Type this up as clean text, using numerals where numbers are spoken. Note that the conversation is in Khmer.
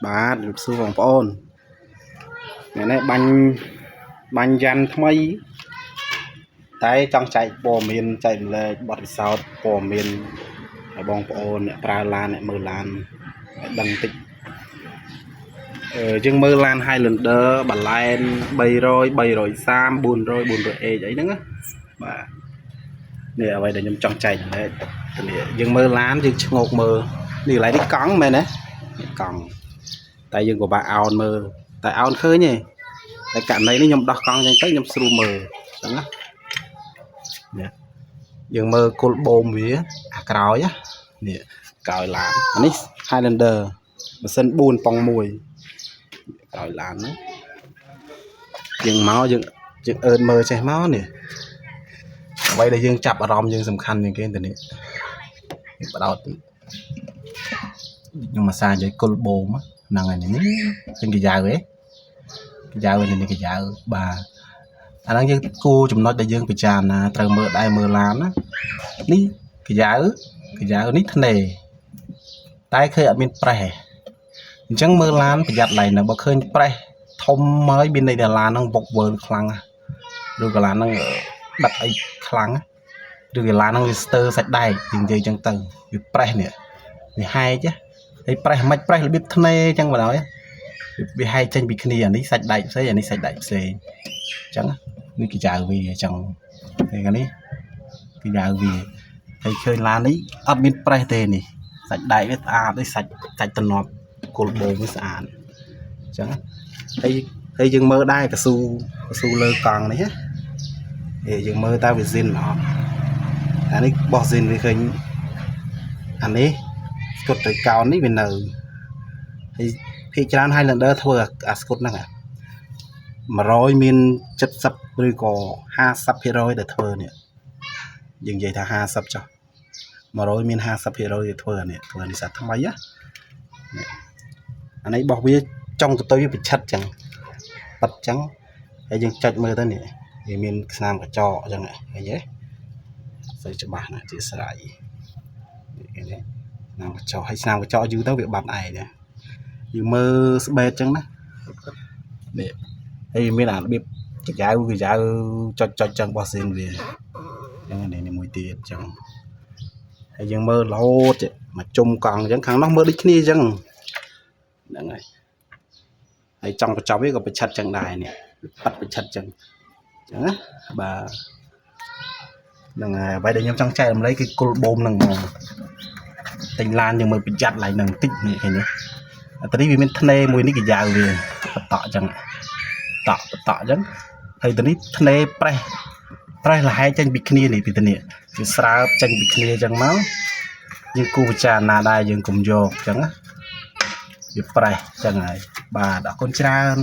បាទសួរបងប្អូនថ្ងៃនេះបាញ់យ៉ាន់ថ្មីតែចង់ចែកព័ត៌មានចែករំលែកបទពិសោធន៍ព័ត៌មានឲ្យបងប្អូនអ្នកប្រើឡានអ្នកមើលឡានឲ្យដឹងតិចយើងមើលឡាន Highlander បន្លែន300 330 400 400A អីហ្នឹងណាបាទនេះអ្វីដែលខ្ញុំចង់ចែករំលែកយើងមើលឡានយើងឆ្ងោកមើលនេះកន្លែងនេះកង់មែនទេកង់តែយើងពិបាកអោនមើលតែអោនឃើញទេតែករណីនេះខ្ញុំដោះកង់ចឹងទៅខ្ញុំស្រួលមើលចឹងណានេះយើងមើលគល់បូមវាអាក្រោយនេះក្រោយឡានអានេះ Highlander ម៉ាស៊ីន4ប៉ុង1ក្រោយឡានហ្នឹងយើងមកយើងអឺនមើលចេះមកនេះអ្វីដែលយើងចាប់អារម្មណ៍យើងសំខាន់ជាងគេទៅនេះបដោតខ្ញុំមកសារនិយាយគល់បូមហ្នឹងហើយនេះឃើញកាយ៉ាវហ៎កាយ៉ាវនេះកាយ៉ាវបាទអាហ្នឹងយើងគូចំណុចដែលយើងពិចារណាត្រូវមើលដែរមើលឡានណានេះកាយ៉ាវនេះធ្នេតែឃើញអត់មានប្រេះអញ្ចឹងមើលឡានប្រយ័ត្នឡើយណាបើឃើញប្រេះធំហើយមានន័យថាឡានហ្នឹងបុកវើលខ្លាំងឬក៏ឡានហ្នឹងដិតអីខ្លាំងឬក៏ឡានហ្នឹងវាស្ទើរសាច់ដែកនិយាយអញ្ចឹងទៅវាប្រេះនេះវាហែកហើយប្រេះមិនប្រេះរបៀបធ្នេអញ្ចឹងបណ្ដោយវាហែកចេញពីគ្នាអានេះសាច់ដែកផ្សេងអានេះសាច់ដែកផ្សេងអញ្ចឹងនេះគេចៅវាអញ្ចឹងនេះកានេះគេចៅវាហើយឃើញឡាននេះអត់មានប្រេះទេនេះសាច់ដែកវាស្អាតទេសាច់តំណប់គល់បូមវាស្អាតអញ្ចឹងហើយយើងមើលដែរកស៊ូលើកង់នេះណាយើងមើលតើវាស៊ីនអត់អានេះបោះស៊ីនវាឃើញអានេះស្គុតទៅកោននេះវានៅហើយភាគច្រើន Highlander ធ្វើអាស្គុតហ្នឹង100មាន70ឬក៏50% ដែលធ្វើនេះយើងនិយាយថា50ចុះ100មាន50% ដែលធ្វើអានេះសាថ្មីអានេះបោះវាចុងកតុយវាប្រឆិតចឹងប៉ិតចឹងហើយយើងចុចមើលទៅនេះវាមានស្នាមកញ្ចក់ចឹងឃើញទេស្អីច្បាស់ណាស់ជាស្រ័យនេះស្នាមកញ្ចក់ហើយស្នាមកញ្ចក់យូរទៅវាបាត់ឯងយើងមើលស្បែកចឹងណានេះហើយមានអារបៀបកាយ៉ាវចុចចឹងបោះស៊ីនវាចឹងនេះមួយទៀតចឹងហើយយើងមើលរហូតមកជុំកង់ចឹងខាងនោះមើលដូចគ្នាចឹងហ្នឹងហើយចង់បញ្ចប់វាក៏ប្រឆិតចឹងដែរនេះប៉ាត់ប្រឆិតចឹងណាបាទហ្នឹងហើយអ្វីដែលខ្ញុំចង់ចែករំលែកគឺគល់បូមហ្នឹងហ្មងទិញឡានយើងមើលប្រយ័ត្នឡើងនឹងតិចនេះឃើញទេអានេះវាមានធ្នេមួយនេះកាយ៉ាវវាបតក់ចឹងតក់ចឹងហើយទៅនេះធ្នេប្រេះលហែចេញពីគ្នានេះពីទៅនេះវាស្រើបចេញពីគ្នាចឹងមកយើងគូពិចារណាដែរយើងកុំយកចឹងណាវាប្រេះចឹងហើយបាទអរគុណច្រើន